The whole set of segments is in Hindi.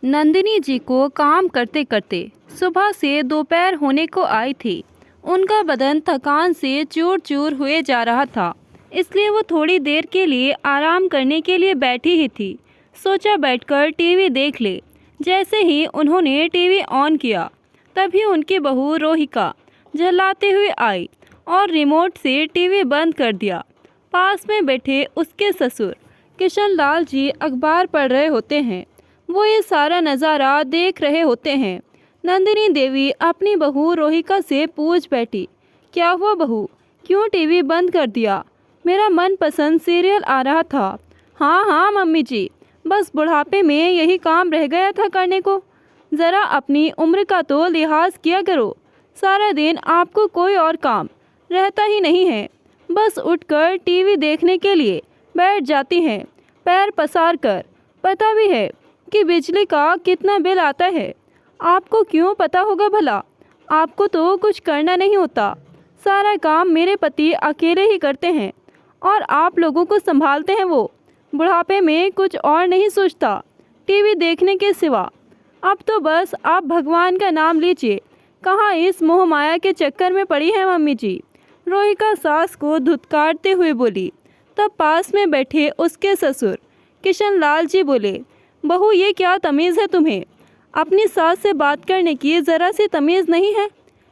नंदिनी जी को काम करते करते सुबह से दोपहर होने को आई थी। उनका बदन थकान से चूर चूर हुए जा रहा था, इसलिए वो थोड़ी देर के लिए आराम करने के लिए बैठी ही थी। सोचा बैठकर टीवी देख ले। जैसे ही उन्होंने टीवी ऑन किया, तभी उनकी बहू रोहिका झल्लाते हुए आई और रिमोट से टीवी बंद कर दिया। पास में बैठे उसके ससुर किशन लाल जी अखबार पढ़ रहे होते हैं। वो ये सारा नज़ारा देख रहे होते हैं। नंदिनी देवी अपनी बहू रोहिका से पूछ बैठी, क्या हुआ बहू, क्यों टीवी बंद कर दिया? मेरा मनपसंद सीरियल आ रहा था। हाँ हाँ मम्मी जी, बस बुढ़ापे में यही काम रह गया था करने को। ज़रा अपनी उम्र का तो लिहाज किया करो। सारा दिन आपको कोई और काम रहता ही नहीं है, बस उठकर टीवी देखने के लिए बैठ जाती हैं पैर पसार कर। पता भी है कि बिजली का कितना बिल आता है। आपको क्यों पता होगा भला? आपको तो कुछ करना नहीं होता। सारा काम मेरे पति अकेले ही करते हैं और आप लोगों को संभालते हैं वो। बुढ़ापे में कुछ और नहीं सोचता टीवी देखने के सिवा। अब तो बस आप भगवान का नाम लीजिए। कहाँ इस मोह माया के चक्कर में पड़ी है मम्मी जी? रोहिका सास को धुतकारते हुए बोली। तब पास में बैठे उसके ससुर किशन लाल जी बोले, बहू ये क्या तमीज़ है तुम्हें? अपनी सास से बात करने की ज़रा सी तमीज़ नहीं है?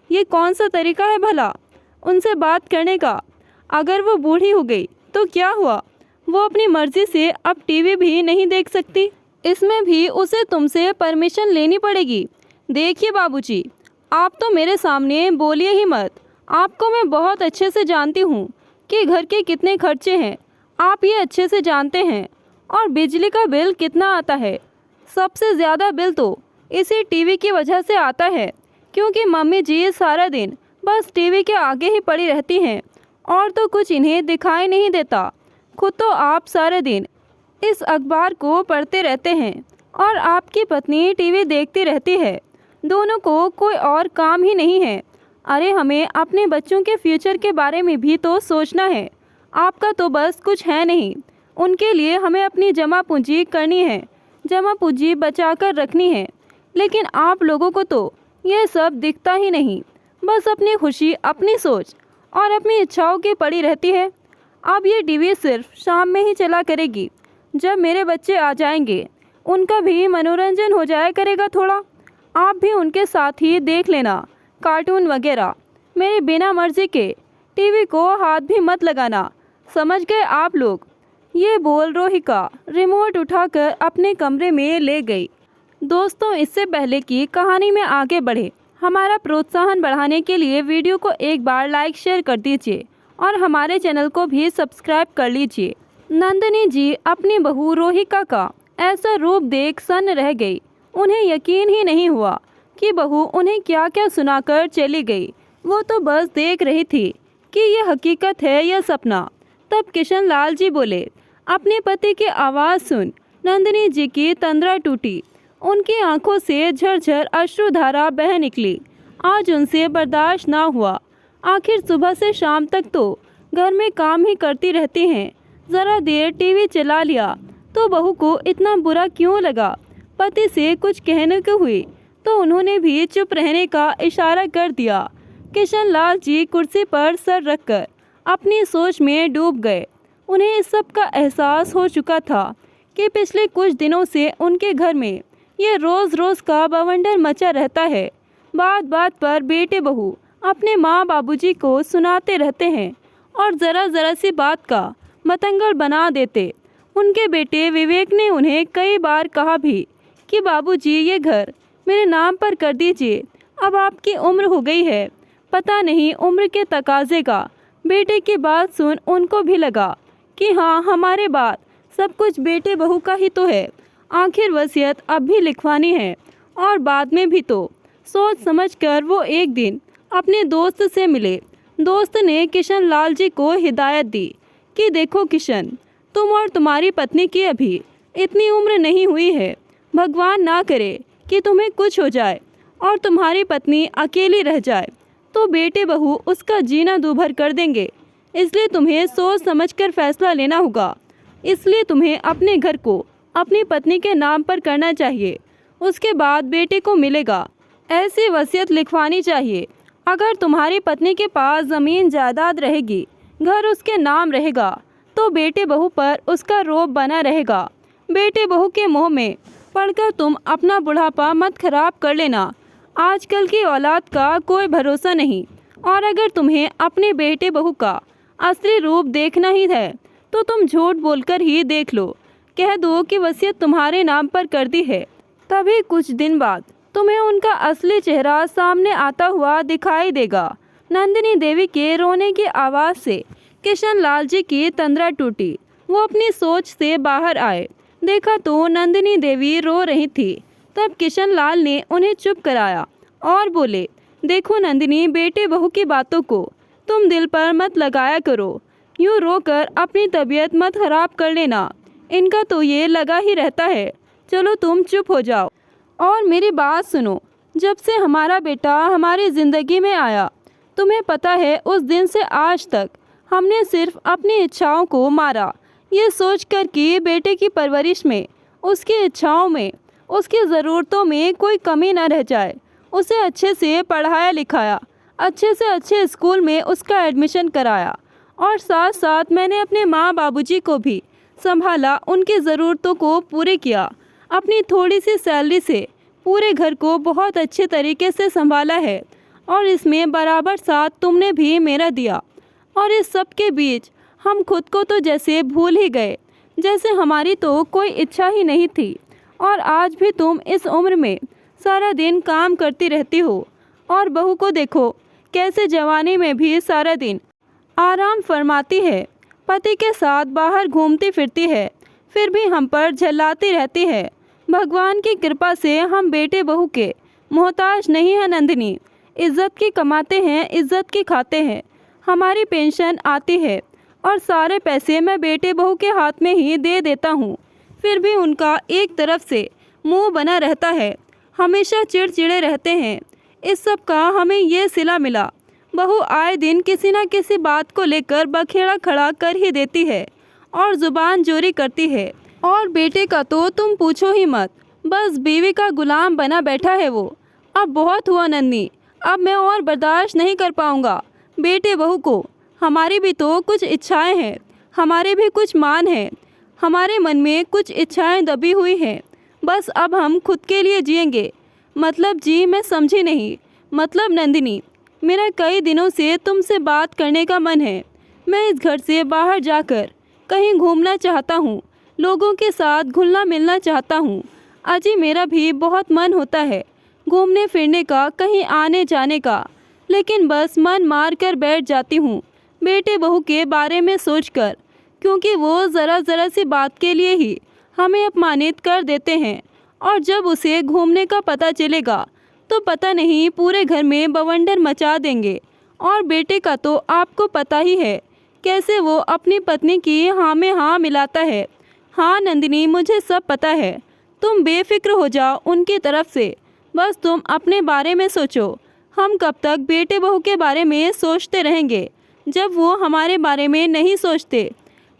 ये कौन सा तरीका है भला उनसे बात करने का? अगर वो बूढ़ी हो गई तो क्या हुआ? वो अपनी मर्ज़ी से अब टीवी भी नहीं देख सकती। इसमें भी उसे तुमसे परमिशन लेनी पड़ेगी। देखिए बाबूजी, आप तो मेरे सामने बोलिए ही मत। आपको मैं बहुत अच्छे से जानती हूँ कि घर के कितने खर्चे हैं। आप ये अच्छे से जानते हैं। और बिजली का बिल कितना आता है? सबसे ज़्यादा बिल तो इसी टीवी की वजह से आता है, क्योंकि मम्मी जी सारा दिन बस टीवी के आगे ही पड़ी रहती हैं और तो कुछ इन्हें दिखाई नहीं देता। खुद तो आप सारा दिन इस अखबार को पढ़ते रहते हैं और आपकी पत्नी टीवी देखती रहती है। दोनों को कोई और काम ही नहीं है। अरे हमें अपने बच्चों के फ्यूचर के बारे में भी तो सोचना है। आपका तो बस कुछ है नहीं। उनके लिए हमें अपनी जमा पूंजी करनी है, जमा पूंजी बचा कर रखनी है। लेकिन आप लोगों को तो यह सब दिखता ही नहीं। बस अपनी खुशी, अपनी सोच और अपनी इच्छाओं की पड़ी रहती है। अब ये टीवी सिर्फ शाम में ही चला करेगी, जब मेरे बच्चे आ जाएंगे। उनका भी मनोरंजन हो जाया करेगा थोड़ा। आप भी उनके साथ ही देख लेना कार्टून वगैरह। मेरे बिना मर्जी के टीवी को हाथ भी मत लगाना, समझ गए आप लोग? ये बोल रोहिका रिमोट उठाकर अपने कमरे में ले गई। दोस्तों, इससे पहले कि कहानी में आगे बढ़े, हमारा प्रोत्साहन बढ़ाने के लिए वीडियो को एक बार लाइक शेयर कर दीजिए और हमारे चैनल को भी सब्सक्राइब कर लीजिए। नंदिनी जी अपनी बहू रोहिका का ऐसा रूप देख सन्न रह गई। उन्हें यकीन ही नहीं हुआ कि बहू उन्हें क्या क्या सुनाकर चली गई। वो तो बस देख रही थी कि ये हकीकत है या सपना। तब किशन लाल जी बोले। अपने पति की आवाज़ सुन नंदिनी जी की तंद्रा टूटी। उनकी आंखों से झरझर अश्रुधारा बह निकली। आज उनसे बर्दाश्त ना हुआ। आखिर सुबह से शाम तक तो घर में काम ही करती रहती हैं। ज़रा देर टीवी चला लिया तो बहू को इतना बुरा क्यों लगा? पति से कुछ कहने को हुई तो उन्होंने भी चुप रहने का इशारा कर दिया। किशन लाल जी कुर्सी पर सर रखकर अपनी सोच में डूब गए। उन्हें इस सब का एहसास हो चुका था कि पिछले कुछ दिनों से उनके घर में ये रोज़ रोज़ का बवंडर मचा रहता है। बात बात पर बेटे बहू अपने माँ बाबूजी को सुनाते रहते हैं और ज़रा ज़रा सी बात का मतंगड़ बना देते। उनके बेटे विवेक ने उन्हें कई बार कहा भी कि बाबूजी ये घर मेरे नाम पर कर दीजिए। अब आपकी उम्र हो गई है। पता नहीं उम्र के तकाजे का बेटे की बात सुन उनको भी लगा कि हाँ, हमारे बाद सब कुछ बेटे बहू का ही तो है। आखिर वसीयत अब भी लिखवानी है और बाद में भी तो। सोच समझकर वो एक दिन अपने दोस्त से मिले। दोस्त ने किशन लाल जी को हिदायत दी कि देखो किशन, तुम और तुम्हारी पत्नी की अभी इतनी उम्र नहीं हुई है। भगवान ना करे कि तुम्हें कुछ हो जाए और तुम्हारी पत्नी अकेली रह जाए तो बेटे बहू उसका जीना दूभर कर देंगे। इसलिए तुम्हें सोच समझकर फैसला लेना होगा। इसलिए तुम्हें अपने घर को अपनी पत्नी के नाम पर करना चाहिए। उसके बाद बेटे को मिलेगा। ऐसी वसीयत लिखवानी चाहिए। अगर तुम्हारी पत्नी के पास ज़मीन जायदाद रहेगी, घर उसके नाम रहेगा, तो बेटे बहू पर उसका रौब बना रहेगा। बेटे बहू के मोह में पढ़कर तुम अपना बुढ़ापा मत खराब कर लेना। आजकल की औलाद का कोई भरोसा नहीं, और अगर तुम्हें अपने बेटे बहू का असली रूप देखना ही है तो तुम झूठ बोलकर ही देख लो। कह दो कि वसीयत तुम्हारे नाम पर कर दी है। तभी कुछ दिन बाद तुम्हें उनका असली चेहरा सामने आता हुआ दिखाई देगा। नंदिनी देवी के रोने की आवाज़ से किशन लाल जी की तंद्रा टूटी। वो अपनी सोच से बाहर आए। देखा तो नंदिनी देवी रो रही थी। तब किशन लाल ने उन्हें चुप कराया और बोले, देखो नंदिनी, बेटे बहू की बातों को तुम दिल पर मत लगाया करो। यूँ रोकर अपनी तबीयत मत खराब कर लेना। इनका तो ये लगा ही रहता है। चलो तुम चुप हो जाओ और मेरी बात सुनो। जब से हमारा बेटा हमारी ज़िंदगी में आया, तुम्हें पता है उस दिन से आज तक हमने सिर्फ अपनी इच्छाओं को मारा, ये सोचकर कि बेटे की परवरिश में, उसकी इच्छाओं में, उसकी ज़रूरतों में कोई कमी न रह जाए। उसे अच्छे से पढ़ाया लिखाया, अच्छे से अच्छे स्कूल में उसका एडमिशन कराया, और साथ साथ मैंने अपने माँ बाबूजी को भी संभाला, उनकी ज़रूरतों को पूरे किया। अपनी थोड़ी सी सैलरी से पूरे घर को बहुत अच्छे तरीके से संभाला है, और इसमें बराबर साथ तुमने भी मेरा दिया। और इस सब के बीच हम खुद को तो जैसे भूल ही गए, जैसे हमारी तो कोई इच्छा ही नहीं थी। और आज भी तुम इस उम्र में सारा दिन काम करती रहती हो, और बहू को देखो कैसे जवानी में भी सारा दिन आराम फरमाती है, पति के साथ बाहर घूमती फिरती है, फिर भी हम पर झल्लाती रहती है। भगवान की कृपा से हम बेटे बहू के मोहताज नहीं हैं नंदिनी। इज़्ज़त की कमाते हैं, इज़्ज़त की खाते हैं। हमारी पेंशन आती है और सारे पैसे मैं बेटे बहू के हाथ में ही दे देता हूँ, फिर भी उनका एक तरफ से मुंह बना रहता है, हमेशा चिड़चिड़े रहते हैं। इस सब का हमें ये सिला मिला। बहू आए दिन किसी न किसी बात को लेकर बखेड़ा खड़ा कर ही देती है और ज़ुबान जोरी करती है। और बेटे का तो तुम पूछो ही मत, बस बीवी का गुलाम बना बैठा है वो। अब बहुत हुआ नन्नी, अब मैं और बर्दाश्त नहीं कर पाऊँगा। बेटे बहू को हमारी भी तो कुछ इच्छाएं हैं, हमारे भी कुछ मान हैं, हमारे मन में कुछ इच्छाएं दबी हुई हैं। बस अब हम खुद के लिए जिएंगे। मतलब जी मैं समझी नहीं। मतलब नंदिनी, मेरा कई दिनों से तुमसे बात करने का मन है। मैं इस घर से बाहर जाकर कहीं घूमना चाहता हूँ, लोगों के साथ घुलना मिलना चाहता हूँ। अजी मेरा भी बहुत मन होता है घूमने फिरने का, कहीं आने जाने का, लेकिन बस मन मार कर बैठ जाती हूँ बेटे बहू के बारे में सोचकर, क्योंकि वो ज़रा सी बात के लिए ही हमें अपमानित कर देते हैं। और जब उसे घूमने का पता चलेगा तो पता नहीं पूरे घर में बवंडर मचा देंगे। और बेटे का तो आपको पता ही है कैसे वो अपनी पत्नी की हाँ में हाँ मिलाता है। हाँ नंदिनी, मुझे सब पता है। तुम बेफिक्र हो जाओ उनकी तरफ से, बस तुम अपने बारे में सोचो। हम कब तक बेटे बहू के बारे में सोचते रहेंगे जब वो हमारे बारे में नहीं सोचते।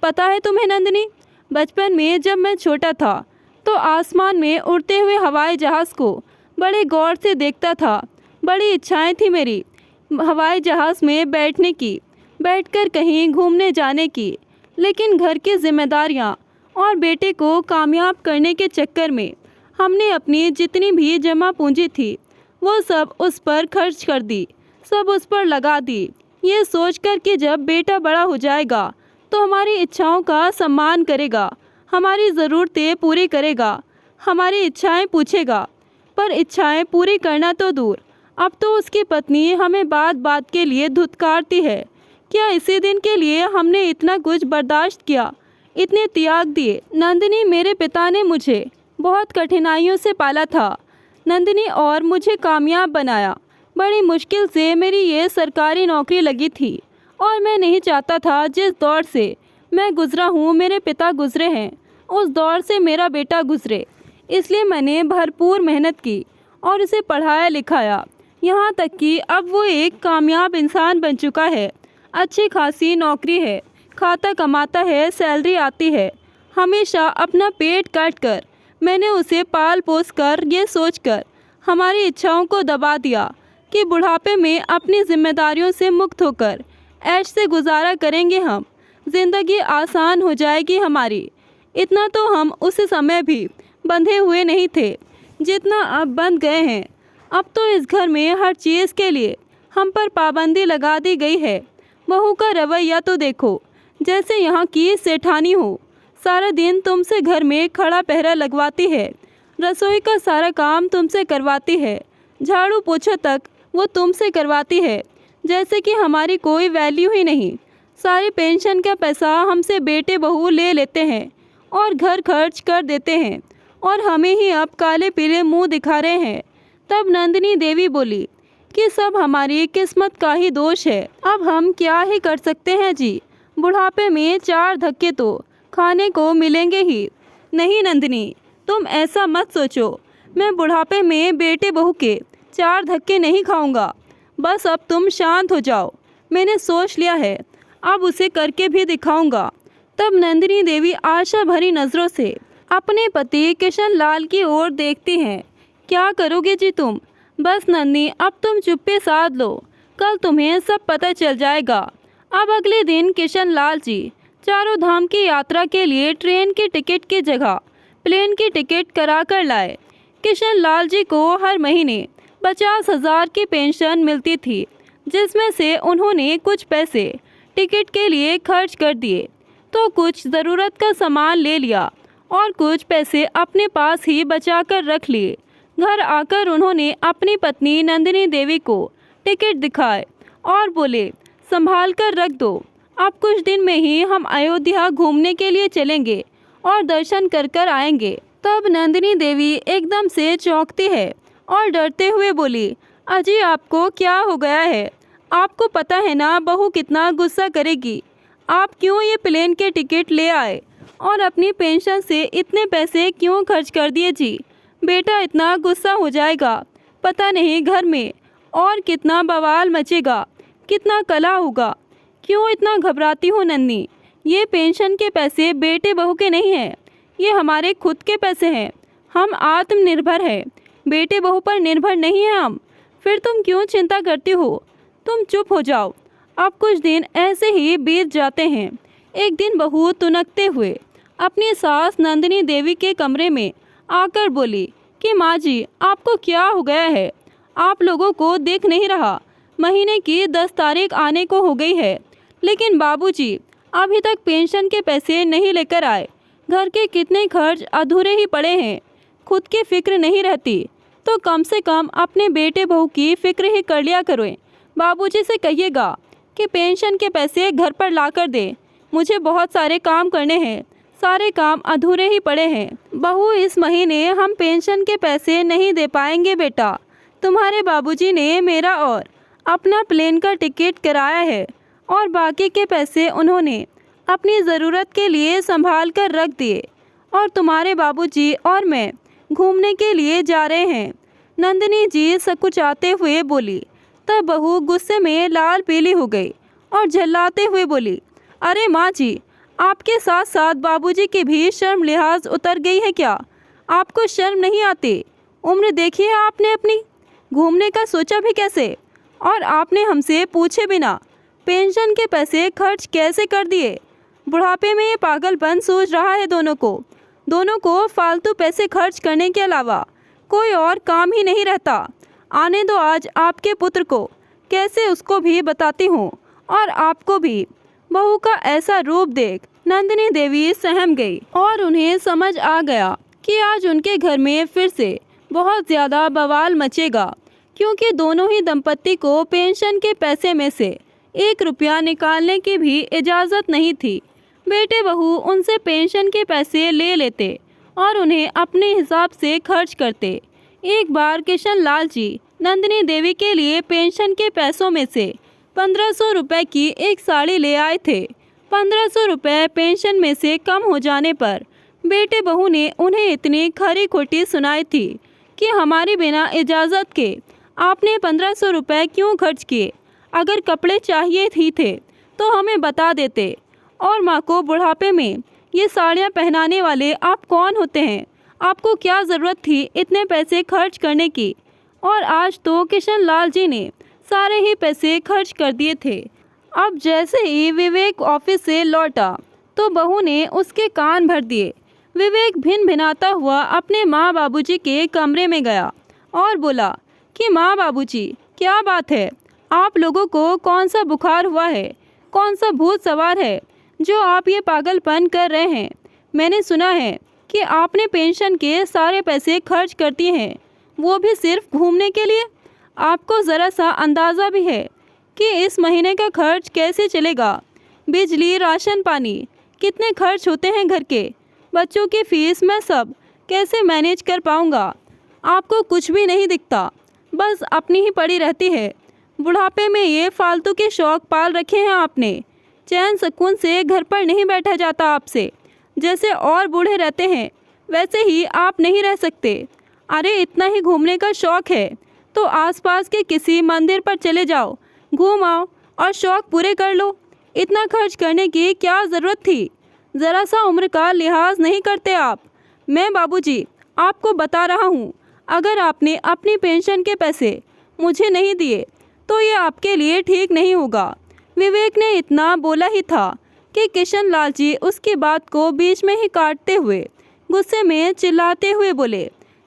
पता है तुम्हें नंदिनी, बचपन में जब मैं छोटा था तो आसमान में उड़ते हुए हवाई जहाज़ को बड़े गौर से देखता था। बड़ी इच्छाएं थी मेरी हवाई जहाज़ में बैठने की, बैठकर कहीं घूमने जाने की, लेकिन घर की जिम्मेदारियां और बेटे को कामयाब करने के चक्कर में हमने अपनी जितनी भी जमा पूंजी थी वो सब उस पर खर्च कर दी, सब उस पर लगा दी, ये सोचकर कि जब बेटा बड़ा हो जाएगा तो हमारी इच्छाओं का सम्मान करेगा, हमारी ज़रूरतें पूरी करेगा, हमारी इच्छाएं पूछेगा। पर इच्छाएं पूरी करना तो दूर, अब तो उसकी पत्नी हमें बात बात के लिए धुतकारती है। क्या इसी दिन के लिए हमने इतना कुछ बर्दाश्त किया, इतने त्याग दिए? नंदिनी, मेरे पिता ने मुझे बहुत कठिनाइयों से पाला था नंदिनी, और मुझे कामयाब बनाया। बड़ी मुश्किल से मेरी ये सरकारी नौकरी लगी थी, और मैं नहीं चाहता था जिस दौर से मैं गुज़रा हूँ, मेरे पिता गुज़रे हैं, उस दौर से मेरा बेटा गुज़रे। इसलिए मैंने भरपूर मेहनत की और उसे पढ़ाया लिखाया, यहाँ तक कि अब वो एक कामयाब इंसान बन चुका है। अच्छी खासी नौकरी है, खाता कमाता है, सैलरी आती है, हमेशा अपना पेट काट कर मैंने उसे पाल पोस कर ये सोचकर हमारी इच्छाओं को दबा दिया कि बुढ़ापे में अपनी जिम्मेदारियों से मुक्त होकर ऐश से गुजारा करेंगे हम, ज़िंदगी आसान हो जाएगी हमारी। इतना तो हम उस समय भी बंधे हुए नहीं थे जितना अब बंध गए हैं। अब तो इस घर में हर चीज़ के लिए हम पर पाबंदी लगा दी गई है। बहू का रवैया तो देखो, जैसे यहाँ की सेठानी हो। सारा दिन तुमसे घर में खड़ा पहरा लगवाती है, रसोई का सारा काम तुमसे करवाती है, झाड़ू पोछा तक वो तुमसे करवाती है, जैसे कि हमारी कोई वैल्यू ही नहीं। सारी पेंशन का पैसा हमसे बेटे बहू ले लेते हैं और घर खर्च कर देते हैं और हमें ही अब काले पीले मुंह दिखा रहे हैं। तब नंदिनी देवी बोली कि सब हमारी किस्मत का ही दोष है, अब हम क्या ही कर सकते हैं जी। बुढ़ापे में 4 धक्के तो खाने को मिलेंगे ही। नहीं नंदिनी, तुम ऐसा मत सोचो, मैं बुढ़ापे में बेटे बहू के 4 धक्के नहीं खाऊंगा। बस अब तुम शांत हो जाओ, मैंने सोच लिया है, अब उसे करके भी दिखाऊंगा। तब नंदिनी देवी आशा भरी नज़रों से अपने पति किशन लाल की ओर देखती हैं। क्या करोगे जी तुम? बस नंदी, अब तुम चुप्पी साध लो, कल तुम्हें सब पता चल जाएगा। अब अगले दिन किशन लाल जी चारों धाम की यात्रा के लिए ट्रेन की टिकट की जगह प्लेन की टिकट करा कर लाए। किशन लाल जी को हर महीने 50,000 की पेंशन मिलती थी, जिसमें से उन्होंने कुछ पैसे टिकट के लिए खर्च कर दिए, तो कुछ ज़रूरत का सामान ले लिया और कुछ पैसे अपने पास ही बचा कर रख लिए। घर आकर उन्होंने अपनी पत्नी नंदिनी देवी को टिकट दिखाए और बोले, संभाल कर रख दो, अब कुछ दिन में ही हम अयोध्या घूमने के लिए चलेंगे और दर्शन कर कर आएंगे। तब नंदिनी देवी एकदम से चौंकती है और डरते हुए बोली, अजी आपको क्या हो गया है? आपको पता है ना बहू कितना गुस्सा करेगी। आप क्यों ये प्लेन के टिकट ले आए और अपनी पेंशन से इतने पैसे क्यों खर्च कर दिए जी? बेटा इतना गुस्सा हो जाएगा, पता नहीं घर में और कितना बवाल मचेगा, कितना कलह होगा। क्यों इतना घबराती हो नन्नी? ये पेंशन के पैसे बेटे बहू के नहीं हैं, ये हमारे खुद के पैसे हैं। हम आत्मनिर्भर हैं, बेटे बहू पर निर्भर नहीं हैं हम। फिर तुम क्यों चिंता करती हो? तुम चुप हो जाओ। अब कुछ दिन ऐसे ही बीत जाते हैं। एक दिन बहू तुनकते हुए अपनी सास नंदिनी देवी के कमरे में आकर बोली कि माँ जी, आपको क्या हो गया है? आप लोगों को देख नहीं रहा, महीने की 10 तारीख आने को हो गई है, लेकिन बाबूजी अभी तक पेंशन के पैसे नहीं लेकर आए। घर के कितने खर्च अधूरे ही पड़े हैं। खुद की फिक्र नहीं रहती तो कम से कम अपने बेटे बहू की फिक्र ही कर लिया करो। बाबूजी से कहिएगा कि पेंशन के पैसे घर पर ला कर दे, मुझे बहुत सारे काम करने हैं, सारे काम अधूरे ही पड़े हैं। बहू, इस महीने हम पेंशन के पैसे नहीं दे पाएंगे बेटा। तुम्हारे बाबूजी ने मेरा और अपना प्लेन का टिकट कराया है और बाकी के पैसे उन्होंने अपनी ज़रूरत के लिए संभाल कर रख दिए और तुम्हारे बाबूजी और मैं घूमने के लिए जा रहे हैं। नंदिनी जी सकुचाते हुए बोली। तब बहू गुस्से में लाल पीली हो गई और झल्लाते हुए बोली, अरे माँ जी, आपके साथ साथ बाबूजी की भी शर्म लिहाज उतर गई है क्या? आपको शर्म नहीं आती? उम्र देखी है आपने अपनी, घूमने का सोचा भी कैसे? और आपने हमसे पूछे बिना पेंशन के पैसे खर्च कैसे कर दिए? बुढ़ापे में ये पागलपन सूझ रहा है दोनों को फालतू पैसे खर्च करने के अलावा कोई और काम ही नहीं रहता। आने दो आज आपके पुत्र को, कैसे उसको भी बताती हूँ और आपको भी। बहू का ऐसा रूप देख नंदिनी देवी सहम गई और उन्हें समझ आ गया कि आज उनके घर में फिर से बहुत ज़्यादा बवाल मचेगा, क्योंकि दोनों ही दंपत्ति को पेंशन के पैसे में से 1 रुपया निकालने की भी इजाज़त नहीं थी। बेटे बहू उनसे पेंशन के पैसे ले लेते और उन्हें अपने हिसाब से खर्च करते। एक बार किशन लाल जी नंदिनी देवी के लिए पेंशन के पैसों में से 1500 रुपये की एक साड़ी ले आए थे। 1500 रुपये पेंशन में से कम हो जाने पर बेटे बहू ने उन्हें इतनी खरी खोटी सुनाई थी कि हमारी बिना इजाज़त के आपने 1500 रुपये क्यों खर्च किए? अगर कपड़े चाहिए ही थे तो हमें बता देते। और माँ को बुढ़ापे में ये साड़ियाँ पहनाने वाले आप कौन होते हैं? आपको क्या ज़रूरत थी इतने पैसे खर्च करने की? और आज तो किशन लाल जी ने सारे ही पैसे खर्च कर दिए थे। अब जैसे ही विवेक ऑफिस से लौटा तो बहू ने उसके कान भर दिए। विवेक भिन भिनाता हुआ अपने माँ बाबूजी के कमरे में गया और बोला कि माँ बाबूजी, क्या बात है? आप लोगों को कौन सा बुखार हुआ है? कौन सा भूत सवार है जो आप ये पागलपन कर रहे हैं? मैंने सुना है कि आपने पेंशन के सारे पैसे खर्च कर दिए हैं, वो भी सिर्फ घूमने के लिए। आपको ज़रा सा अंदाज़ा भी है कि इस महीने का खर्च कैसे चलेगा? बिजली, राशन पानी, कितने खर्च होते हैं घर के, बच्चों की फ़ीस, मैं सब कैसे मैनेज कर पाऊँगा? आपको कुछ भी नहीं दिखता, बस अपनी ही पड़ी रहती है। बुढ़ापे में ये फालतू के शौक़ पाल रखे हैं आपने। चैन सुकून से घर पर नहीं बैठा जाता आपसे। जैसे और बूढ़े रहते हैं वैसे ही आप नहीं रह सकते। अरे इतना ही घूमने का शौक़ है तो आसपास के किसी मंदिर पर चले जाओ, घूम आओ और शौक़ पूरे कर लो। इतना खर्च करने की क्या ज़रूरत थी? ज़रा सा उम्र का लिहाज नहीं करते आप। मैं बाबूजी आपको बता रहा हूँ, अगर आपने अपनी पेंशन के पैसे मुझे नहीं दिए तो ये आपके लिए ठीक नहीं होगा। विवेक ने इतना बोला ही था कि किशन लाल जी उसकी बात को बीच में ही काटते हुए गुस्से में चिल्लाते हुए बोले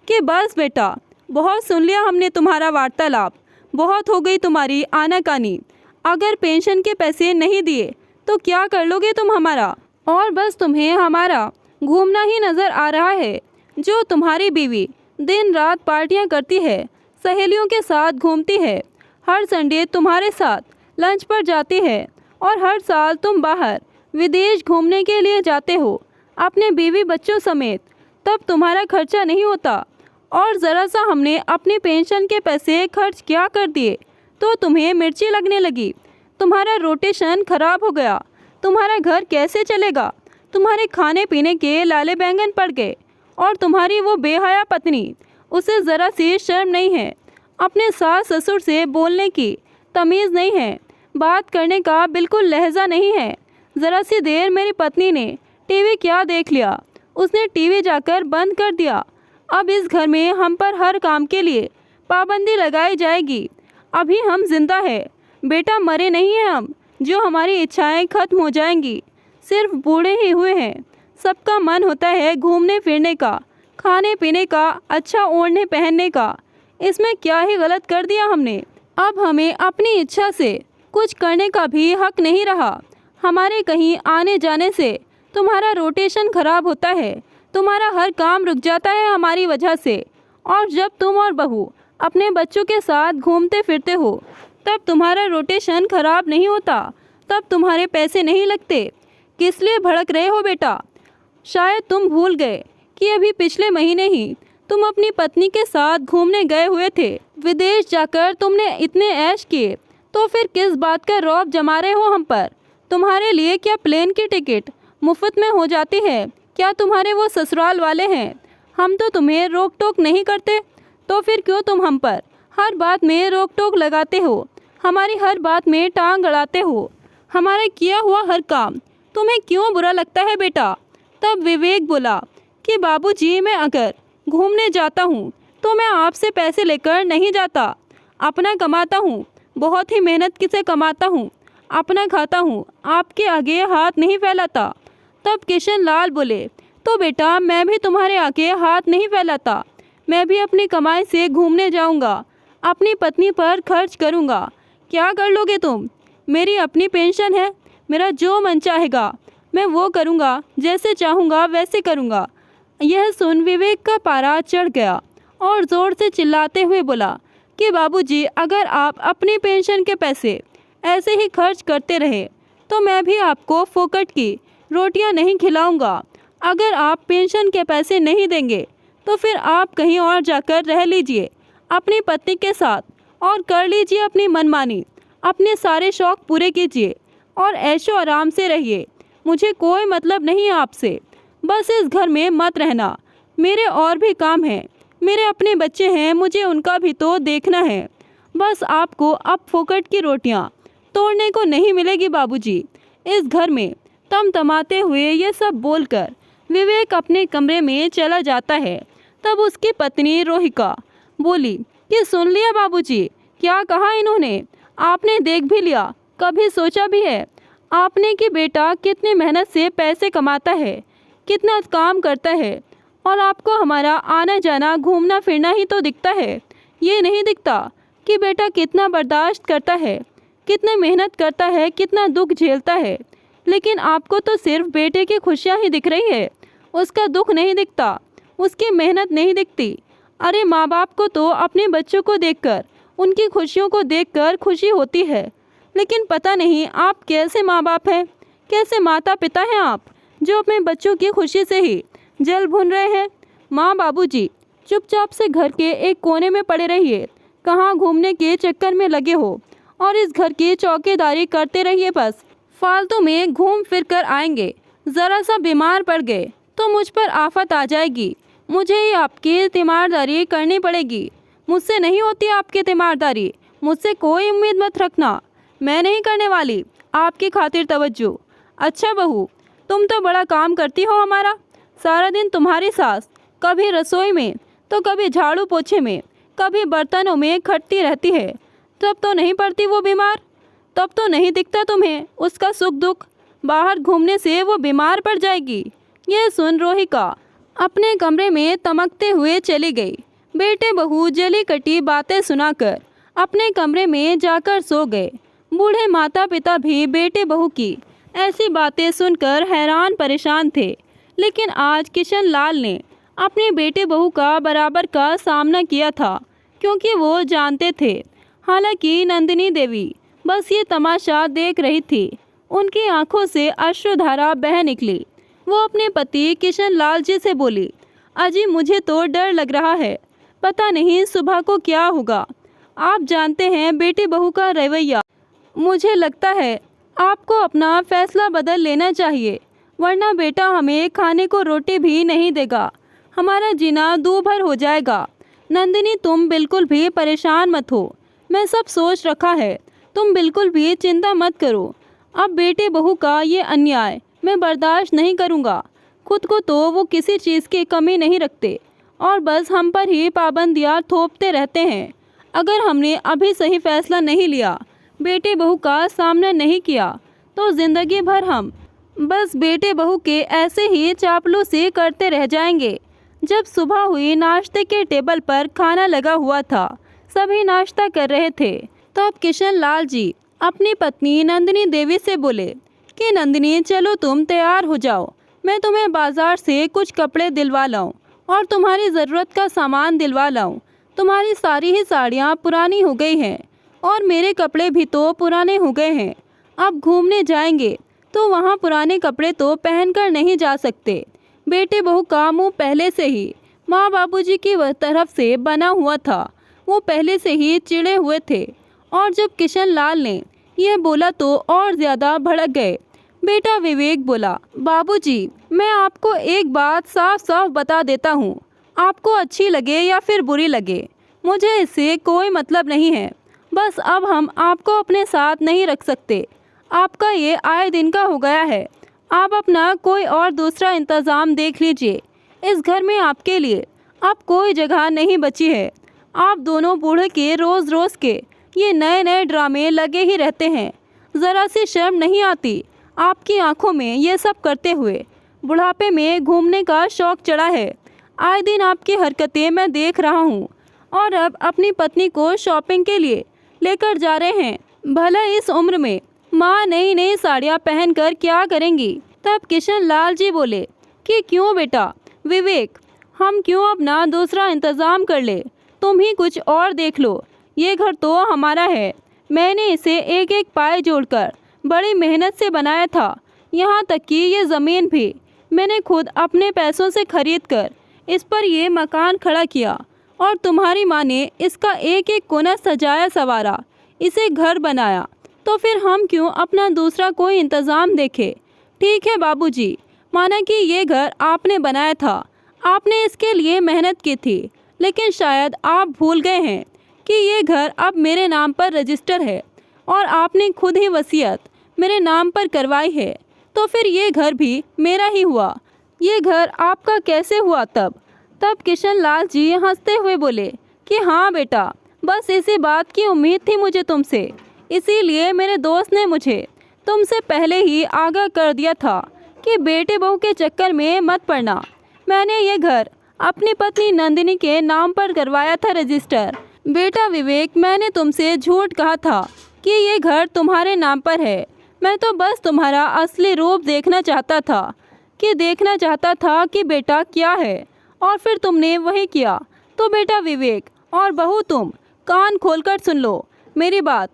कि बस बेटा, बहुत सुन लिया हमने तुम्हारा वार्तालाप, बहुत हो गई तुम्हारी आनाकानी। अगर पेंशन के पैसे नहीं दिए तो क्या कर लोगे तुम हमारा? और बस तुम्हें हमारा घूमना ही नज़र आ रहा है। जो तुम्हारी बीवी दिन रात पार्टियां करती है, सहेलियों के साथ घूमती है, हर संडे तुम्हारे साथ लंच पर जाती है और हर साल तुम बाहर विदेश घूमने के लिए जाते हो अपने बीवी बच्चों समेत, तब तुम्हारा खर्चा नहीं होता। और ज़रा सा हमने अपनी पेंशन के पैसे खर्च क्या कर दिए तो तुम्हें मिर्ची लगने लगी। तुम्हारा रोटेशन खराब हो गया, तुम्हारा घर कैसे चलेगा? तुम्हारे खाने पीने के लाले बैंगन पड़ गए। और तुम्हारी वो बेहया पत्नी, उसे ज़रा सी शर्म नहीं है, अपने सास ससुर से बोलने की तमीज़ नहीं है, बात करने का बिल्कुल लहजा नहीं है। ज़रा सी देर मेरी पत्नी ने टीवी क्या देख लिया, उसने टीवी जाकर बंद कर दिया। अब इस घर में हम पर हर काम के लिए पाबंदी लगाई जाएगी। अभी हम जिंदा है बेटा, मरे नहीं हैं हम जो हमारी इच्छाएं खत्म हो जाएंगी। सिर्फ बूढ़े ही हुए हैं। सबका मन होता है घूमने फिरने का, खाने पीने का, अच्छा ओढ़ने पहनने का। इसमें क्या ही गलत कर दिया हमने? अब हमें अपनी इच्छा से कुछ करने का भी हक नहीं रहा। हमारे कहीं आने जाने से तुम्हारा रोटेशन खराब होता है, तुम्हारा हर काम रुक जाता है हमारी वजह से। और जब तुम और बहू अपने बच्चों के साथ घूमते फिरते हो तब तुम्हारा रोटेशन खराब नहीं होता, तब तुम्हारे पैसे नहीं लगते। किस लिए भड़क रहे हो बेटा? शायद तुम भूल गए कि अभी पिछले महीने ही तुम अपनी पत्नी के साथ घूमने गए हुए थे। विदेश जाकर तुमने इतने ऐश किए, तो फिर किस बात का रौब जमा रहे हो हम पर? तुम्हारे लिए क्या प्लेन की टिकट मुफ्त में हो जाती है? क्या तुम्हारे वो ससुराल वाले हैं? हम तो तुम्हें रोक टोक नहीं करते, तो फिर क्यों तुम हम पर हर बात में रोक टोक लगाते हो? हमारी हर बात में टांग अड़ाते हो। हमारा किया हुआ हर काम तुम्हें क्यों बुरा लगता है बेटा? तब विवेक बोला कि बाबूजी, मैं अगर घूमने जाता हूँ तो मैं आपसे पैसे लेकर नहीं जाता, अपना कमाता हूँ, बहुत ही मेहनत से कमाता हूँ, अपना खाता हूँ, आपके आगे हाथ नहीं फैलाता। तब किशन लाल बोले, तो बेटा मैं भी तुम्हारे आगे हाथ नहीं फैलाता, मैं भी अपनी कमाई से घूमने जाऊँगा, अपनी पत्नी पर खर्च करूँगा। क्या कर लोगे तुम? मेरी अपनी पेंशन है, मेरा जो मन चाहेगा मैं वो करूँगा, जैसे चाहूँगा वैसे करूँगा। यह सुन विवेक का पारा चढ़ गया और ज़ोर से चिल्लाते हुए बोला कि बाबूजी, अगर आप अपनी पेंशन के पैसे ऐसे ही खर्च करते रहे तो मैं भी आपको फोकट की रोटियां नहीं खिलाऊंगा। अगर आप पेंशन के पैसे नहीं देंगे तो फिर आप कहीं और जाकर रह लीजिए अपनी पत्नी के साथ और कर लीजिए अपनी मनमानी, अपने सारे शौक़ पूरे कीजिए और ऐशो आराम से रहिए। मुझे कोई मतलब नहीं आपसे, बस इस घर में मत रहना। मेरे और भी काम हैं, मेरे अपने बच्चे हैं, मुझे उनका भी तो देखना है। बस आपको अब फोकट की रोटियां तोड़ने को नहीं मिलेगी बाबूजी। इस घर में तमतमाते हुए ये सब बोलकर विवेक अपने कमरे में चला जाता है। तब उसकी पत्नी रोहिका बोली कि सुन लिया बाबूजी, क्या कहा इन्होंने? आपने देख भी लिया, कभी सोचा भी है आपने कि बेटा कितनी मेहनत से पैसे कमाता है, कितना काम करता है, और आपको हमारा आना जाना घूमना फिरना ही तो दिखता है। ये नहीं दिखता कि बेटा कितना बर्दाश्त करता है, कितनी मेहनत करता है, कितना दुख झेलता है। लेकिन आपको तो सिर्फ बेटे की खुशियाँ ही दिख रही है, उसका दुख नहीं दिखता, उसकी मेहनत नहीं दिखती। अरे माँ बाप को तो अपने बच्चों को देखकर, उनकी खुशियों को देखकर खुशी होती है। लेकिन पता नहीं आप कैसे माँ बाप हैं, कैसे माता पिता हैं आप, जो अपने बच्चों की खुशी से ही जल भून रहे हैं। माँ बाबूजी, चुपचाप से घर के एक कोने में पड़े रहिए, कहाँ घूमने के चक्कर में लगे हो, और इस घर की चौकीदारी करते रहिए। बस फालतू में घूम फिर कर आएंगे, ज़रा सा बीमार पड़ गए तो मुझ पर आफत आ जाएगी, मुझे ही आपकी तीमारदारी करनी पड़ेगी। मुझसे नहीं होती आपकी तीमारदारी, मुझसे कोई उम्मीद मत रखना, मैं नहीं करने वाली आपकी खातिर तवज्जो। अच्छा बहू, तुम तो बड़ा काम करती हो हमारा, सारा दिन तुम्हारी सास कभी रसोई में तो कभी झाड़ू पोछे में, कभी बर्तनों में खटती रहती है। तब तो नहीं पड़ती वो बीमार, तब तो नहीं दिखता तुम्हें उसका सुख दुख, बाहर घूमने से वो बीमार पड़ जाएगी। यह सुन रोहिका अपने कमरे में तमकते हुए चली गई। बेटे बहू जली कटी बातें सुनाकर अपने कमरे में जाकर सो गए। बूढ़े माता पिता भी बेटे बहू की ऐसी बातें सुनकर हैरान परेशान थे। लेकिन आज किशन लाल ने अपने बेटे बहू का बराबर का सामना किया था, क्योंकि वो जानते थे। हालांकि नंदिनी देवी बस ये तमाशा देख रही थी, उनकी आंखों से अश्रुधारा बह निकली। वो अपने पति किशन लाल जी से बोली, अजी मुझे तो डर लग रहा है, पता नहीं सुबह को क्या होगा। आप जानते हैं बेटे बहू का रवैया, मुझे लगता है आपको अपना फैसला बदल लेना चाहिए, वरना बेटा हमें खाने को रोटी भी नहीं देगा, हमारा जीना दूभर हो जाएगा। नंदिनी तुम बिल्कुल भी परेशान मत हो, मैं सब सोच रखा है, तुम बिल्कुल भी चिंता मत करो। अब बेटे बहू का ये अन्याय मैं बर्दाश्त नहीं करूँगा। खुद को तो वो किसी चीज़ की कमी नहीं रखते और बस हम पर ही पाबंदियाँ थोपते रहते हैं। अगर हमने अभी सही फैसला नहीं लिया, बेटे बहू का सामना नहीं किया, तो ज़िंदगी भर हम बस बेटे बहू के ऐसे ही चापलूसी करते रह जाएंगे। जब सुबह हुई, नाश्ते के टेबल पर खाना लगा हुआ था, सभी नाश्ता कर रहे थे। तब किशन लाल जी अपनी पत्नी नंदिनी देवी से बोले कि नंदिनी चलो तुम तैयार हो जाओ, मैं तुम्हें बाज़ार से कुछ कपड़े दिलवा लाऊं और तुम्हारी ज़रूरत का सामान दिलवा लाऊं। तुम्हारी सारी ही साड़ियाँ पुरानी हो गई हैं और मेरे कपड़े भी तो पुराने हो गए हैं। अब घूमने जाएंगे तो वहाँ पुराने कपड़े तो पहनकर नहीं जा सकते। बेटे बहू का मुंह पहले से ही माँ बाबूजी की तरफ से बना हुआ था, वो पहले से ही चिढ़े हुए थे। और जब किशन लाल ने यह बोला तो और ज़्यादा भड़क गए। बेटा विवेक बोला, बाबूजी मैं आपको एक बात साफ साफ बता देता हूँ, आपको अच्छी लगे या फिर बुरी लगे, मुझे इससे कोई मतलब नहीं है। बस अब हम आपको अपने साथ नहीं रख सकते, आपका ये आए दिन का हो गया है। आप अपना कोई और दूसरा इंतज़ाम देख लीजिए। इस घर में आपके लिए अब कोई जगह नहीं बची है। आप दोनों बूढ़े के रोज़ रोज़ के ये नए नए ड्रामे लगे ही रहते हैं। ज़रा सी शर्म नहीं आती आपकी आंखों में ये सब करते हुए? बुढ़ापे में घूमने का शौक़ चढ़ा है, आए दिन आपकी हरकतें मैं देख रहा हूँ। और अब अपनी पत्नी को शॉपिंग के लिए लेकर जा रहे हैं। भला इस उम्र में माँ नई नई साड़ियाँ पहनकर क्या करेंगी? तब किशन लाल जी बोले कि क्यों बेटा विवेक, हम क्यों अपना दूसरा इंतज़ाम कर ले, तुम ही कुछ और देख लो। ये घर तो हमारा है, मैंने इसे एक एक पाए जोड़कर बड़ी मेहनत से बनाया था। यहाँ तक कि ये ज़मीन भी मैंने खुद अपने पैसों से खरीद कर इस पर ये मकान खड़ा किया, और तुम्हारी माँ ने इसका एक एक कोना सजाया संवारा, इसे घर बनाया। तो फिर हम क्यों अपना दूसरा कोई इंतज़ाम देखें? ठीक है बाबूजी, माना कि ये घर आपने बनाया था, आपने इसके लिए मेहनत की थी, लेकिन शायद आप भूल गए हैं कि ये घर अब मेरे नाम पर रजिस्टर है और आपने खुद ही वसीयत मेरे नाम पर करवाई है। तो फिर ये घर भी मेरा ही हुआ। ये घर आपका कैसे हुआ तब? तब किशन लाल जी हंसते हुए बोले कि हाँ बेटा, बस इसी बात की उम्मीद थी मुझे तुमसे, इसीलिए मेरे दोस्त ने मुझे तुमसे पहले ही आगाह कर दिया था कि बेटे बहू के चक्कर में मत पड़ना। मैंने ये घर अपनी पत्नी नंदिनी के नाम पर करवाया था रजिस्टर। बेटा विवेक, मैंने तुमसे झूठ कहा था कि ये घर तुम्हारे नाम पर है। मैं तो बस तुम्हारा असली रूप देखना चाहता था कि बेटा क्या है, और फिर तुमने वही किया। तो बेटा विवेक और बहू, तुम कान खोलकर सुन लो मेरी बात।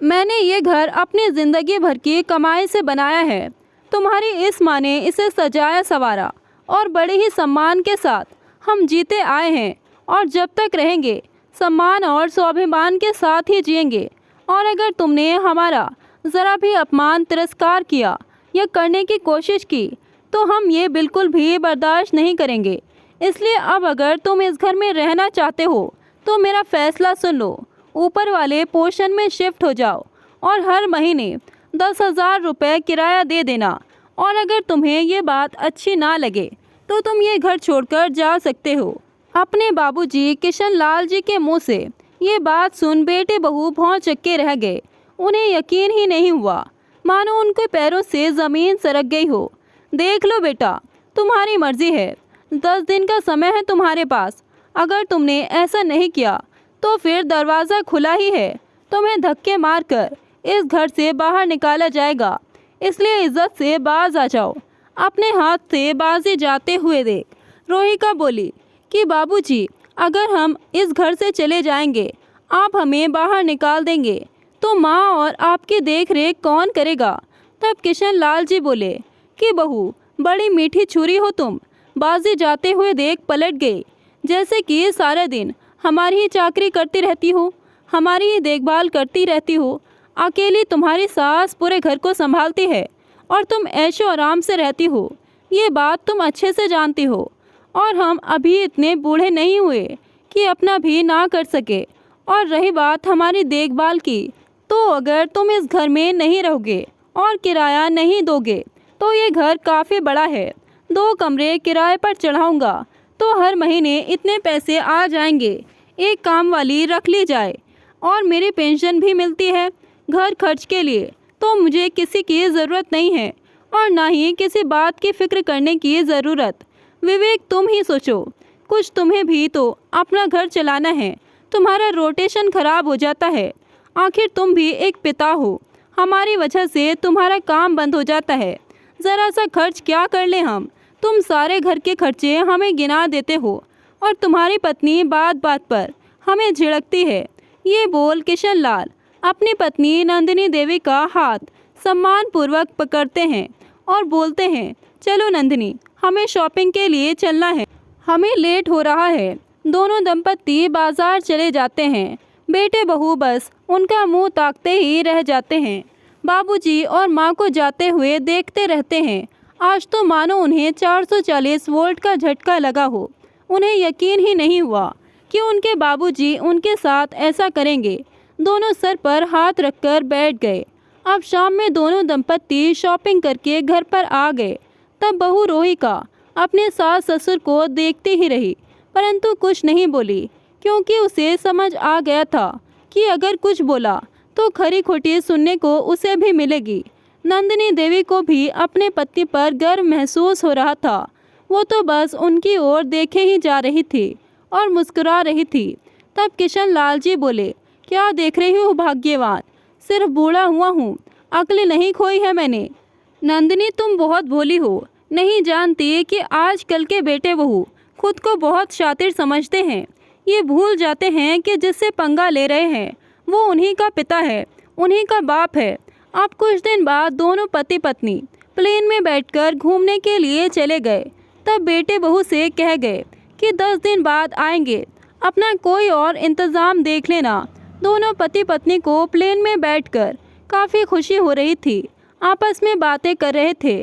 मैंने ये घर अपनी ज़िंदगी भर की कमाई से बनाया है। तुम्हारी इस माँ ने इसे सजाया संवारा और बड़े ही सम्मान के साथ हम जीते आए हैं, और जब तक रहेंगे सम्मान और स्वाभिमान के साथ ही जिएंगे। और अगर तुमने हमारा ज़रा भी अपमान तिरस्कार किया या करने की कोशिश की तो हम ये बिल्कुल भी बर्दाश्त नहीं करेंगे। इसलिए अब अगर तुम इस घर में रहना चाहते हो तो मेरा फैसला सुन लो। ऊपर वाले पोर्शन में शिफ्ट हो जाओ और हर महीने 10,000 रुपये किराया दे देना। और अगर तुम्हें ये बात अच्छी ना लगे तो तुम ये घर छोड़कर जा सकते हो। अपने बाबूजी किशन लाल जी के मुंह से ये बात सुन बेटे बहू भौं-चक्के रह गए। उन्हें यकीन ही नहीं हुआ, मानो उनके पैरों से ज़मीन सरक गई हो। देख लो बेटा, तुम्हारी मर्जी है, 10 दिन का समय है तुम्हारे पास। अगर तुमने ऐसा नहीं किया तो फिर दरवाज़ा खुला ही है, तुम्हें धक्के मारकर इस घर से बाहर निकाला जाएगा। इसलिए इज्जत से बाज आ जाओ। अपने हाथ से बाजी जाते हुए देख रोहिका बोली कि बाबूजी, अगर हम इस घर से चले जाएंगे, आप हमें बाहर निकाल देंगे तो माँ और आपकी देख रेख कौन करेगा? तब किशन लाल जी बोले कि बहू, बड़ी मीठी छुरी हो तुम। बाजी जाते हुए देख पलट गई, जैसे कि सारा दिन हमारी ही चाकरी करती रहती हो, हमारी ही देखभाल करती रहती हो। अकेली तुम्हारी सास पूरे घर को संभालती है और तुम ऐशो आराम से रहती हो। ये बात तुम अच्छे से जानती हो। और हम अभी इतने बूढ़े नहीं हुए कि अपना भी ना कर सके। और रही बात हमारी देखभाल की, तो अगर तुम इस घर में नहीं रहोगे और किराया नहीं दोगे तो ये घर काफ़ी बड़ा है। 2 कमरे किराए पर चढ़ाऊँगा तो हर महीने इतने पैसे आ जाएंगे। एक काम वाली रख ली जाए, और मेरी पेंशन भी मिलती है। घर खर्च के लिए तो मुझे किसी की ज़रूरत नहीं है, और ना ही किसी बात की फ़िक्र करने की ज़रूरत। विवेक, तुम ही सोचो, कुछ तुम्हें भी तो अपना घर चलाना है। तुम्हारा रोटेशन ख़राब हो जाता है। आखिर तुम भी एक पिता हो, हमारी वजह से तुम्हारा काम बंद हो जाता है। ज़रा सा खर्च क्या कर लें हम? तुम सारे घर के खर्चे हमें गिना देते हो, और तुम्हारी पत्नी बात बात पर हमें झिड़कती है। ये बोल किशन लाल अपनी पत्नी नंदिनी देवी का हाथ सम्मानपूर्वक पकड़ते हैं और बोलते हैं, चलो नंदिनी, हमें शॉपिंग के लिए चलना है, हमें लेट हो रहा है। दोनों दंपत्ति बाजार चले जाते हैं। बेटे बहू बस उनका मुंह ताकते ही रह जाते हैं। बाबूजी और माँ को जाते हुए देखते रहते हैं। आज तो मानो उन्हें 440 वोल्ट का झटका लगा हो। उन्हें यकीन ही नहीं हुआ कि उनके बाबूजी उनके साथ ऐसा करेंगे। दोनों सर पर हाथ रखकर बैठ गए। अब शाम में दोनों दंपत्ति शॉपिंग करके घर पर आ गए। तब बहू रोहिका अपने सास ससुर को देखती ही रही, परंतु कुछ नहीं बोली, क्योंकि उसे समझ आ गया था कि अगर कुछ बोला तो खरी खोटी सुनने को उसे भी मिलेगी। नंदिनी देवी को भी अपने पति पर गर्व महसूस हो रहा था। वो तो बस उनकी ओर देखे ही जा रही थी और मुस्कुरा रही थी। तब किशन लाल जी बोले, क्या देख रही हो भाग्यवान, सिर्फ बूढ़ा हुआ हूँ, अक्ल नहीं खोई है मैंने। नंदिनी, तुम बहुत भोली हो, नहीं जानती कि आजकल के बेटे बहू खुद को बहुत शातिर समझते हैं। ये भूल जाते हैं कि जिससे पंगा ले रहे हैं वो उन्हीं का पिता है, उन्हीं का बाप है। अब कुछ दिन बाद दोनों पति पत्नी प्लेन में बैठकर घूमने के लिए चले गए। तब बेटे बहू से कह गए कि 10 दिन बाद आएंगे, अपना कोई और इंतज़ाम देख लेना। दोनों पति पत्नी को प्लेन में बैठकर काफ़ी खुशी हो रही थी। आपस में बातें कर रहे थे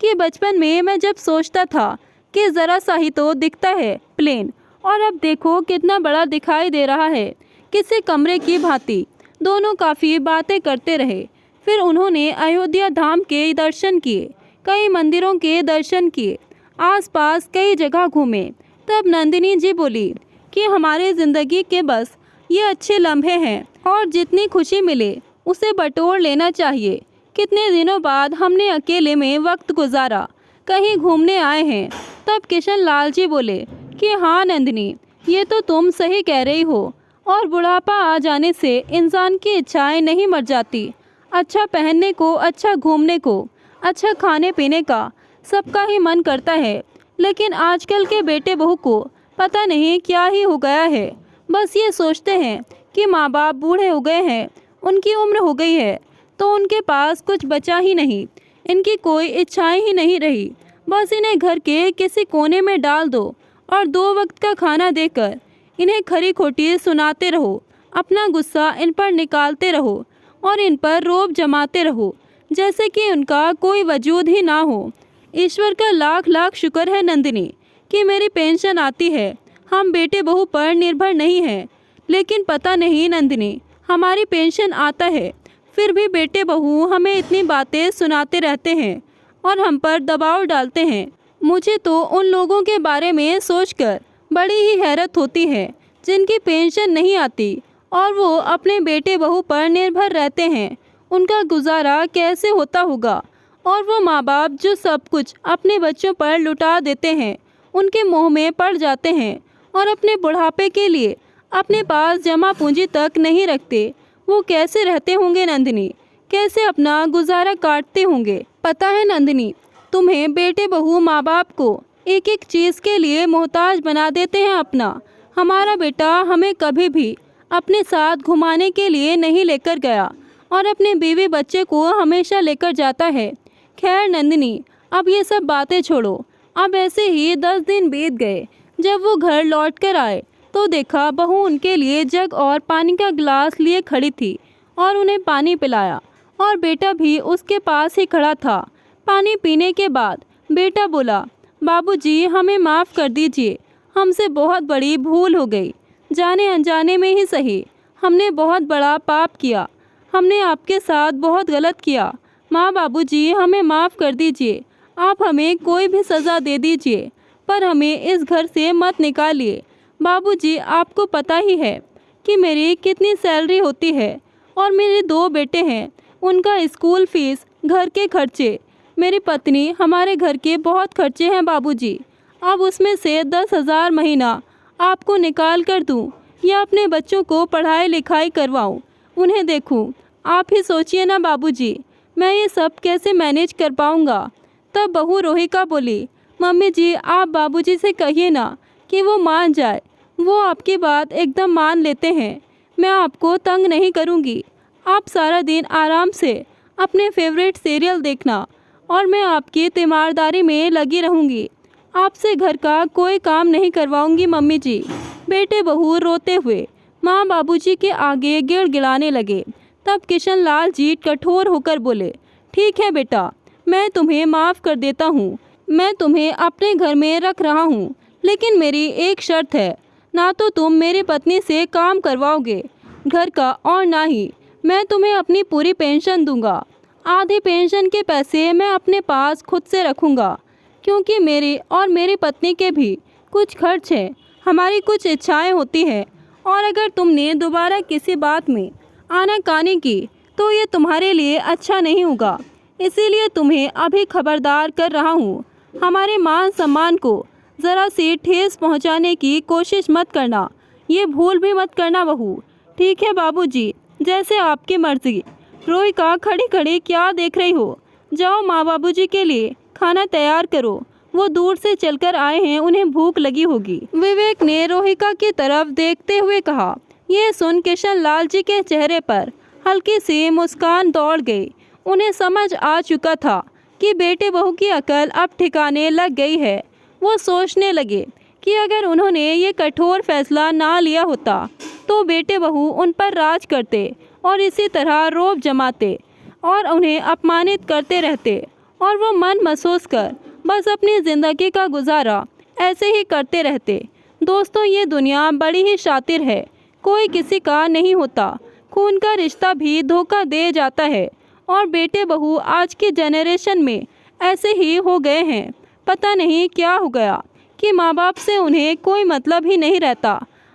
कि बचपन में मैं जब सोचता था कि ज़रा सा ही तो दिखता है प्लेन, और अब देखो कितना बड़ा दिखाई दे रहा है, किसी कमरे की भांति। दोनों काफ़ी बातें करते रहे। फिर उन्होंने अयोध्या धाम के दर्शन किए, कई मंदिरों के दर्शन किए। आसपास कई जगह घूमे। तब नंदिनी जी बोली कि हमारे ज़िंदगी के बस ये अच्छे लम्हे हैं और जितनी खुशी मिले उसे बटोर लेना चाहिए। कितने दिनों बाद हमने अकेले में वक्त गुजारा, कहीं घूमने आए हैं। तब किशन लाल जी बोले कि हाँ नंदिनी, ये तो तुम सही कह रही हो। और बुढ़ापा आ जाने से इंसान की इच्छाएं नहीं मर जाती। अच्छा पहनने को, अच्छा घूमने को, अच्छा खाने पीने का सबका ही मन करता है। लेकिन आजकल के बेटे बहू को पता नहीं क्या ही हो गया है। बस ये सोचते हैं कि माँ बाप बूढ़े हो गए हैं, उनकी उम्र हो गई है, तो उनके पास कुछ बचा ही नहीं, इनकी कोई इच्छाएं ही नहीं रही। बस इन्हें घर के किसी कोने में डाल दो और 2 वक्त का खाना देकर इन्हें खरी खोटी सुनाते रहो, अपना गुस्सा इन पर निकालते रहो और इन पर रौब जमाते रहो, जैसे कि उनका कोई वजूद ही ना हो। ईश्वर का लाख लाख शुक्र है नंदिनी कि मेरी पेंशन आती है। हम बेटे बहू पर निर्भर नहीं हैं। लेकिन पता नहीं नंदिनी, हमारी पेंशन आता है फिर भी बेटे बहू हमें इतनी बातें सुनाते रहते हैं और हम पर दबाव डालते हैं। मुझे तो उन लोगों के बारे में सोचकर बड़ी ही हैरत होती है जिनकी पेंशन नहीं आती और वो अपने बेटे बहू पर निर्भर रहते हैं। उनका गुजारा कैसे होता होगा। और वो माँ बाप जो सब कुछ अपने बच्चों पर लुटा देते हैं, उनके मोह में पड़ जाते हैं और अपने बुढ़ापे के लिए अपने पास जमा पूंजी तक नहीं रखते। वो कैसे रहते होंगे नंदिनी, कैसे अपना गुजारा काटते होंगे। पता है नंदिनी, तुम्हें बेटे बहू माँ बाप को एक एक चीज़ के लिए मोहताज बना देते हैं अपना। हमारा बेटा हमें कभी भी अपने साथ घुमाने के लिए नहीं लेकर गया और अपने बीवी बच्चे को हमेशा लेकर जाता है। खैर नंदिनी, अब ये सब बातें छोड़ो। अब ऐसे ही 10 दिन बीत गए। जब वो घर लौट कर आए तो देखा बहू उनके लिए जग और पानी का गिलास लिए खड़ी थी और उन्हें पानी पिलाया और बेटा भी उसके पास ही खड़ा था। पानी पीने के बाद बेटा बोला, बाबूजी हमें माफ़ कर दीजिए, हमसे बहुत बड़ी भूल हो गई। जाने अनजाने में ही सही, हमने बहुत बड़ा पाप किया, हमने आपके साथ बहुत गलत किया। माँ बाबूजी हमें माफ़ कर दीजिए, आप हमें कोई भी सज़ा दे दीजिए पर हमें इस घर से मत निकालिए। बाबूजी आपको पता ही है कि मेरी कितनी सैलरी होती है और मेरे 2 बेटे हैं, उनका स्कूल फीस, घर के खर्चे, मेरी पत्नी, हमारे घर के बहुत खर्चे हैं बाबूजी। अब उसमें से 10,000 महीना आपको निकाल कर दूँ या अपने बच्चों को पढ़ाई लिखाई करवाऊँ, उन्हें देखूँ। आप ही सोचिए ना बाबूजी, मैं ये सब कैसे मैनेज कर पाऊँगा। तब बहू रोहिका बोली, मम्मी जी आप बाबूजी से कहिए ना कि वो मान जाए, वो आपकी बात एकदम मान लेते हैं। मैं आपको तंग नहीं करूँगी, आप सारा दिन आराम से अपने फेवरेट सीरियल देखना और मैं आपकी तीमारदारी में लगी रहूँगी। आपसे घर का कोई काम नहीं करवाऊँगी मम्मी जी। बेटे बहू रोते हुए माँ बाबूजी के आगे गिड़गिड़ाने लगे। तब किशन लाल जी कठोर होकर बोले, ठीक है बेटा, मैं तुम्हें माफ़ कर देता हूँ, मैं तुम्हें अपने घर में रख रहा हूँ, लेकिन मेरी एक शर्त है, ना तो तुम मेरी पत्नी से काम करवाओगे घर का और ना ही मैं तुम्हें अपनी पूरी पेंशन दूंगा। आधी पेंशन के पैसे मैं अपने पास खुद से रखूँगा, क्योंकि मेरी और मेरी पत्नी के भी कुछ खर्च हैं, हमारी कुछ इच्छाएं होती हैं और अगर तुमने दोबारा किसी बात में आनाकानी की तो ये तुम्हारे लिए अच्छा नहीं होगा। इसीलिए तुम्हें अभी खबरदार कर रहा हूँ, हमारे मान सम्मान को ज़रा सी ठेस पहुँचाने की कोशिश मत करना, ये भूल भी मत करना बहू। ठीक है बाबूजी, जैसे आपकी मर्ज़ी। रोहिका खड़ी खड़ी क्या देख रही हो, जाओ माँ बाबूजी के लिए खाना तैयार करो, वो दूर से चलकर आए हैं, उन्हें भूख लगी होगी। विवेक ने रोहिका की तरफ देखते हुए कहा। यह सुन किशन लाल जी के चेहरे पर हल्की सी मुस्कान दौड़ गई। उन्हें समझ आ चुका था कि बेटे बहू की अकल अब ठिकाने लग गई है। वो सोचने लगे कि अगर उन्होंने ये कठोर फैसला ना लिया होता तो बेटे बहू उन पर राज करते और इसी तरह रौब जमाते और उन्हें अपमानित करते रहते और वो मन महसूस कर बस अपनी ज़िंदगी का गुजारा ऐसे ही करते रहते। दोस्तों, ये दुनिया बड़ी ही शातिर है, कोई किसी का नहीं होता। खून का रिश्ता भी धोखा दे जाता है और बेटे बहू आज की जनरेशन में ऐसे ही हो गए हैं। पता नहीं क्या हो गया कि माँ बाप से उन्हें कोई मतलब ही नहीं रहता।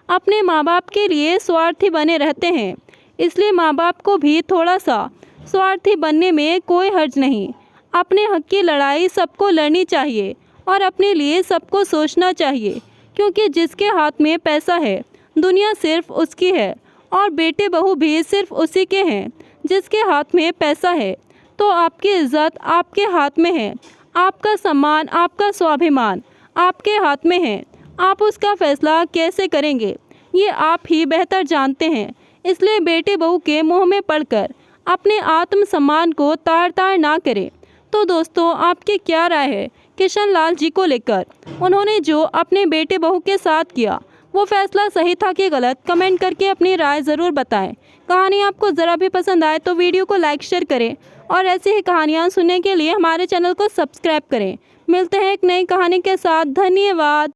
अपने माँ बाप के लिए स्वार्थी बने रहते हैं। इसलिए माँ बाप को भी थोड़ा सा स्वार्थी बनने में कोई हर्ज नहीं। अपने हक की लड़ाई सबको लड़नी चाहिए और अपने लिए सबको सोचना चाहिए, क्योंकि जिसके हाथ में पैसा है दुनिया सिर्फ उसकी है और बेटे बहू भी सिर्फ उसी के हैं जिसके हाथ में पैसा है। तो आपकी इज्जत आपके हाथ में है, आपका सम्मान, आपका स्वाभिमान आपके हाथ में है। आप उसका फैसला कैसे करेंगे ये आप ही बेहतर जानते हैं। इसलिए बेटे बहू के मुंह में पड़कर अपने आत्मसम्मान को तार तार ना करें। तो दोस्तों, आपकी क्या राय है किशन लाल जी को लेकर? उन्होंने जो अपने बेटे बहू के साथ किया वो फैसला सही था कि गलत? कमेंट करके अपनी राय ज़रूर बताएं। कहानी आपको ज़रा भी पसंद आए तो वीडियो को लाइक शेयर करें और ऐसी ही कहानियाँ सुनने के लिए हमारे चैनल को सब्सक्राइब करें। मिलते हैं एक नई कहानी के साथ। धन्यवाद।